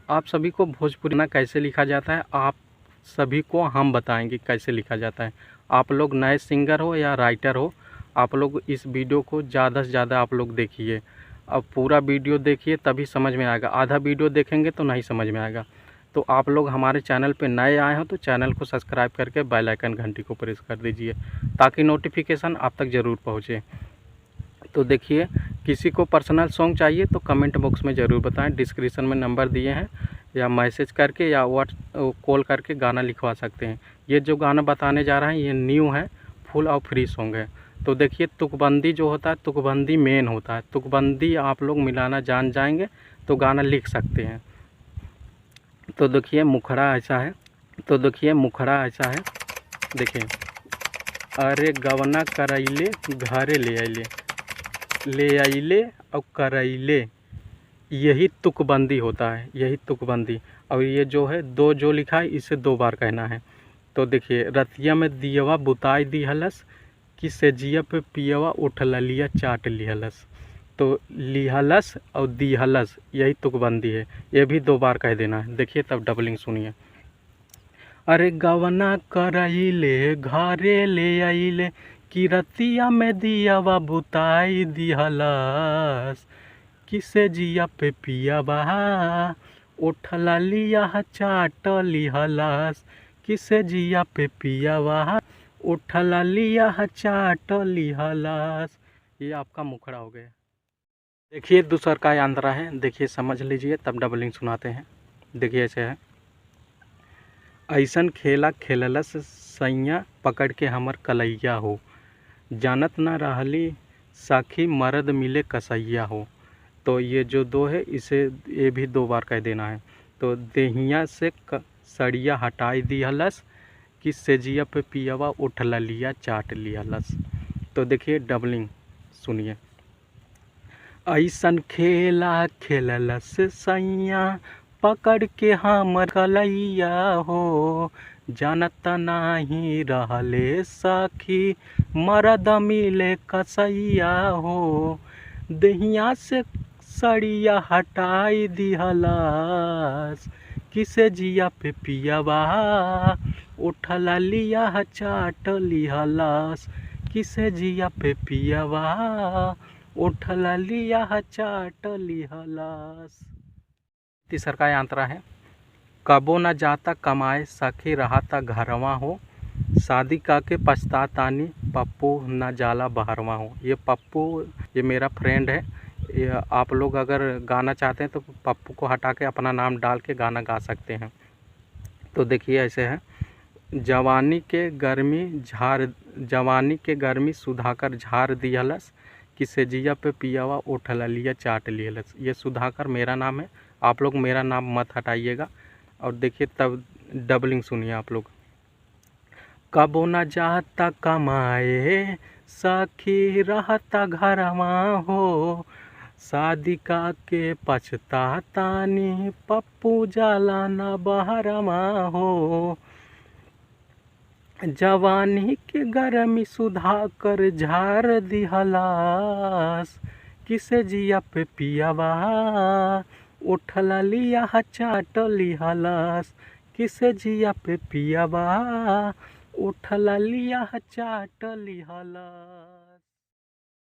आप सभी को भोजपुरी गाना कैसे लिखा जाता है, आप सभी को हम बताएंगे कैसे लिखा जाता है। आप लोग नए सिंगर हो या राइटर हो, आप लोग इस वीडियो को ज़्यादा से ज़्यादा आप लोग देखिए। अब पूरा वीडियो देखिए तभी समझ में आएगा, आधा वीडियो देखेंगे तो नहीं समझ में आएगा। तो आप लोग हमारे चैनल पे नए आए हो तो चैनल को सब्सक्राइब करके बेल आइकन घंटी को प्रेस कर दीजिए ताकि नोटिफिकेशन आप तक ज़रूर पहुँचे। तो देखिए, किसी को पर्सनल सॉन्ग चाहिए तो कमेंट बॉक्स में ज़रूर बताएं, डिस्क्रिप्शन में नंबर दिए हैं, या मैसेज करके या कॉल करके गाना लिखवा सकते हैं। ये जो गाना बताने जा रहे हैं ये न्यू है, फुल और फ्री सॉन्ग है। तो देखिए, तुकबंदी जो होता है, तुकबंदी मेन होता है। तुकबंदी आप लोग मिलाना जान जाएंगे तो गाना लिख सकते हैं। तो देखिए मुखड़ा ऐसा है, देखिए, अरे गवना करैले घरे ले आइले और करैले, यही तुकबंदी होता है, यही तुकबंदी। और ये जो है दो जो लिखा है इसे 2 बार कहना है। तो देखिए, रतिया में दियवा बुताई दिहलस, कि सेजिया पे पियवा उठ ललिया चाट लिहलस। तो लिहलस और दिहलस यही तुकबंदी है, ये भी 2 बार कह देना है। देखिए तब डबलिंग सुनिए। अरे गवना करैले घरे ले आइले, कि रतिया में दियवा बुताई दिहलस, किसे जिया पे पिया बहा उठला लिया चाट लिहलस, किसे जिया पे पिया बहा उठला लिया चाट लिहलस। ये आपका मुखड़ा हो गया। देखिए दूसर का आंध्रा है, देखिए समझ लीजिए तब डबलिंग सुनाते हैं। देखिए ऐसे है, ऐसन खेला खेललस सैया पकड़ के हमर कलैया हो, जानत ना रहली साखी मर्द मिले कसैया हो। तो ये जो 2 है इसे ये भी 2 बार कह देना है। तो देहिया से सड़िया हटाई दिहलस, कि सेजिया पे पियवा उठ लिया चाट लिहलस। तो देखिए डबलिंग सुनिए। ऐसन खेला खेललस सैया पकड़ के हमर कलैया हो, जानत नाही रहले सखी मर्द मिले कसैया हो। देहिया से सड़िया हटाई दिहलस, किसे जिया पे पियवा उठला लिया चाट लिहलस, किसे जिया पे पियवा उठला लिया चाट लिहलस। तीसर का अंतरा है, कबो न जाता कमाए सखी रहता घरवा हो, शादी काके पछतातानी पप्पू न जाला बहरवा हो। ये पप्पू ये मेरा फ्रेंड है। ये आप लोग अगर गाना चाहते हैं तो पप्पू को हटा के अपना नाम डाल के गाना गा सकते हैं। तो देखिए ऐसे है, जवानी के गर्मी सुधाकर झाड़ दिहलस, कि सेजिया पे पियावा उठला लिया चाट लिहलस। ये सुधाकर मेरा नाम है, आप लोग मेरा नाम मत हटाइएगा। और देखिए तब डबलिंग सुनिए आप लोग। कबो न जाता कमाए सखी रहता घरवा हो, शादी का के पछतातानी पप्पू जाला न बहरवा हो। जवानी के गर्मी सुधाकर झाड़ दिहलस, किसे जिया पे पियवा उठला लिया चाट लिहलस, किसे जिया पे पियवा उठला लिया चाट लिहलस।